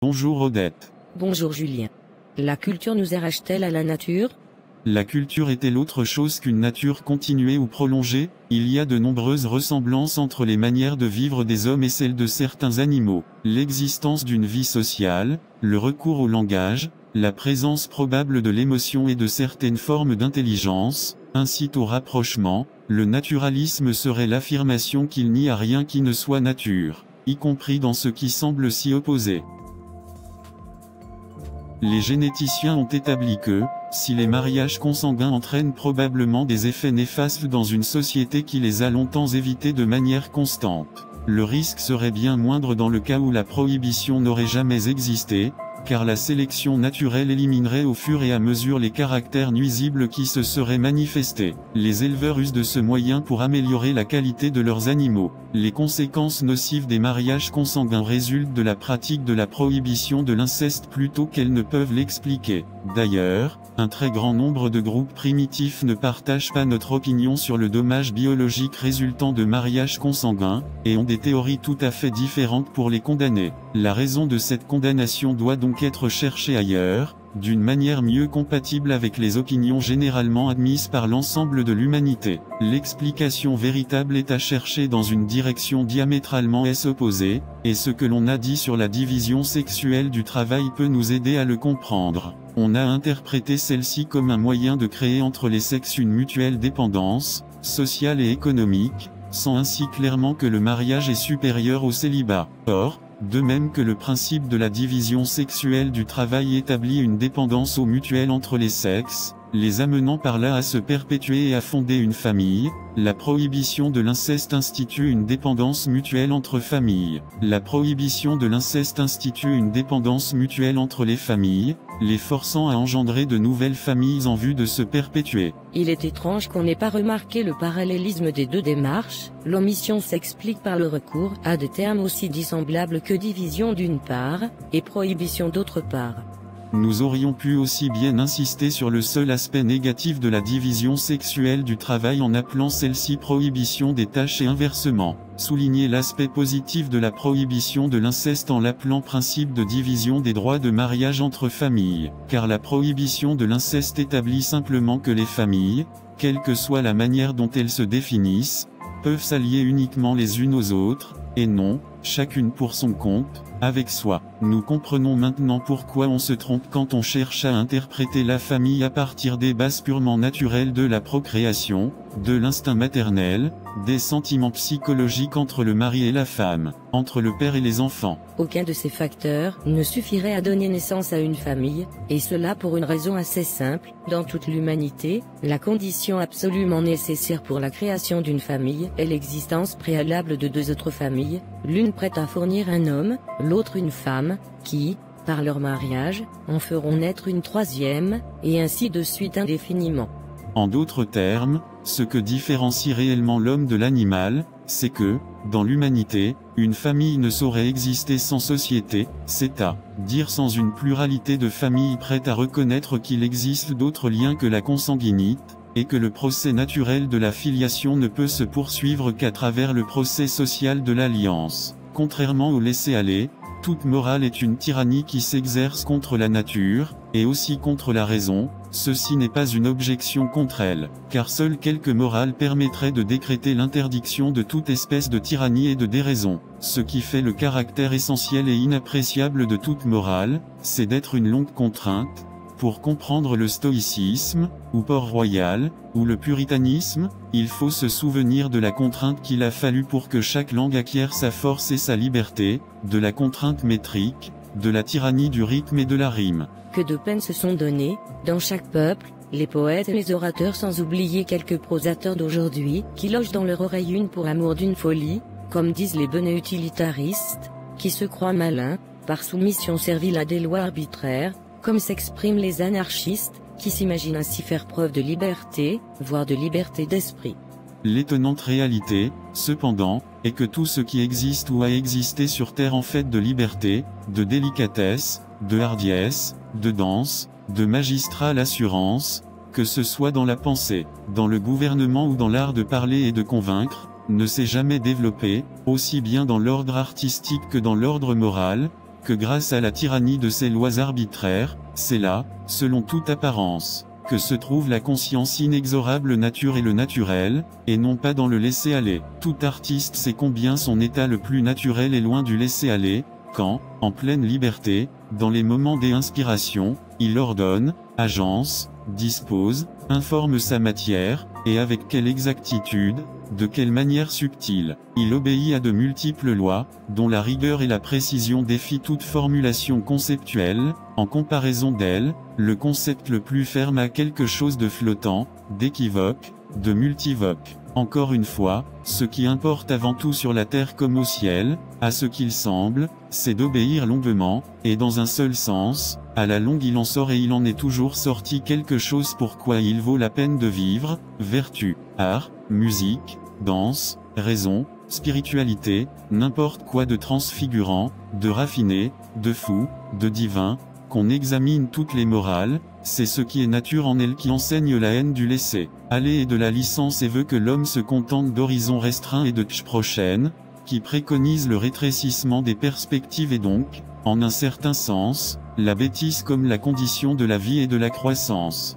Bonjour Odette. Bonjour Julien. La culture nous arrache-t-elle à la nature? La culture est-elle autre chose qu'une nature continuée ou prolongée? Il y a de nombreuses ressemblances entre les manières de vivre des hommes et celles de certains animaux. L'existence d'une vie sociale, le recours au langage, la présence probable de l'émotion et de certaines formes d'intelligence, incitent au rapprochement. Le naturalisme serait l'affirmation qu'il n'y a rien qui ne soit nature, y compris dans ce qui semble s'y opposer. Les généticiens ont établi que, si les mariages consanguins entraînent probablement des effets néfastes dans une société qui les a longtemps évités de manière constante, le risque serait bien moindre dans le cas où la prohibition n'aurait jamais existé, car la sélection naturelle éliminerait au fur et à mesure les caractères nuisibles qui se seraient manifestés. Les éleveurs usent de ce moyen pour améliorer la qualité de leurs animaux. Les conséquences nocives des mariages consanguins résultent de la pratique de la prohibition de l'inceste plutôt qu'elles ne peuvent l'expliquer. D'ailleurs, un très grand nombre de groupes primitifs ne partagent pas notre opinion sur le dommage biologique résultant de mariages consanguins, et ont des théories tout à fait différentes pour les condamner. La raison de cette condamnation doit donc être cherchée ailleurs, d'une manière mieux compatible avec les opinions généralement admises par l'ensemble de l'humanité. L'explication véritable est à chercher dans une direction diamétralement opposée, et ce que l'on a dit sur la division sexuelle du travail peut nous aider à le comprendre. On a interprété celle-ci comme un moyen de créer entre les sexes une mutuelle dépendance, sociale et économique, sans ainsi clairement que le mariage est supérieur au célibat. Or, de même que le principe de la division sexuelle du travail établit une dépendance au mutuel entre les sexes, les amenant par là à se perpétuer et à fonder une famille, la prohibition de l'inceste institue une dépendance mutuelle entre familles. La prohibition de l'inceste institue une dépendance mutuelle entre les familles, les forçant à engendrer de nouvelles familles en vue de se perpétuer. Il est étrange qu'on n'ait pas remarqué le parallélisme des deux démarches. L'omission s'explique par le recours à des termes aussi dissemblables que division d'une part, et prohibition d'autre part. Nous aurions pu aussi bien insister sur le seul aspect négatif de la division sexuelle du travail en appelant celle-ci prohibition des tâches et inversement. Souligner l'aspect positif de la prohibition de l'inceste en l'appelant principe de division des droits de mariage entre familles. Car la prohibition de l'inceste établit simplement que les familles, quelle que soit la manière dont elles se définissent, peuvent s'allier uniquement les unes aux autres, et non, chacune pour son compte, avec soi. Nous comprenons maintenant pourquoi on se trompe quand on cherche à interpréter la famille à partir des bases purement naturelles de la procréation, de l'instinct maternel, des sentiments psychologiques entre le mari et la femme, entre le père et les enfants. Aucun de ces facteurs ne suffirait à donner naissance à une famille, et cela pour une raison assez simple. Dans toute l'humanité, la condition absolument nécessaire pour la création d'une famille est l'existence préalable de deux autres familles, l'une prête à fournir un homme, l'autre une femme, qui, par leur mariage, en feront naître une troisième, et ainsi de suite indéfiniment. En d'autres termes, ce que différencie réellement l'homme de l'animal, c'est que, dans l'humanité, une famille ne saurait exister sans société, c'est à dire sans une pluralité de familles prêtes à reconnaître qu'il existe d'autres liens que la consanguinité, et que le procès naturel de la filiation ne peut se poursuivre qu'à travers le procès social de l'alliance. Contrairement au laisser-aller, toute morale est une tyrannie qui s'exerce contre la nature, et aussi contre la raison. Ceci n'est pas une objection contre elle, car seule quelque morale permettrait de décréter l'interdiction de toute espèce de tyrannie et de déraison. Ce qui fait le caractère essentiel et inappréciable de toute morale, c'est d'être une longue contrainte. Pour comprendre le stoïcisme, ou Port-Royal, ou le puritanisme, il faut se souvenir de la contrainte qu'il a fallu pour que chaque langue acquiert sa force et sa liberté, de la contrainte métrique, de la tyrannie du rythme et de la rime. Que de peines se sont données, dans chaque peuple, les poètes et les orateurs sans oublier quelques prosateurs d'aujourd'hui, qui logent dans leur oreille une pour amour d'une folie, comme disent les bonnets utilitaristes, qui se croient malins, par soumission servile à des lois arbitraires, comme s'expriment les anarchistes, qui s'imaginent ainsi faire preuve de liberté, voire de liberté d'esprit. L'étonnante réalité, cependant, est que tout ce qui existe ou a existé sur Terre en fait de liberté, de délicatesse, de hardiesse, de danse, de magistrale assurance, que ce soit dans la pensée, dans le gouvernement ou dans l'art de parler et de convaincre, ne s'est jamais développé, aussi bien dans l'ordre artistique que dans l'ordre moral, que grâce à la tyrannie de ces lois arbitraires, c'est là, selon toute apparence, que se trouve la conscience inexorable nature et le naturel, et non pas dans le laisser-aller. Tout artiste sait combien son état le plus naturel est loin du laisser-aller, quand, en pleine liberté, dans les moments d'inspiration, il ordonne, agence, dispose, informe sa matière, et avec quelle exactitude, de quelle manière subtile. Il obéit à de multiples lois, dont la rigueur et la précision défient toute formulation conceptuelle. En comparaison d'elles, le concept le plus ferme a quelque chose de flottant, d'équivoque, de multivoque. Encore une fois, ce qui importe avant tout sur la terre comme au ciel, à ce qu'il semble, c'est d'obéir longuement, et dans un seul sens. À la longue il en sort et il en est toujours sorti quelque chose pour quoi il vaut la peine de vivre, vertu, art, musique, danse, raison, spiritualité, n'importe quoi de transfigurant, de raffiné, de fou, de divin, qu'on examine toutes les morales, c'est ce qui est nature en elle qui enseigne la haine du laisser-aller et de la licence et veut que l'homme se contente d'horizons restreints et de tâches prochaines, qui préconise le rétrécissement des perspectives et donc, en un certain sens, la bêtise comme la condition de la vie et de la croissance.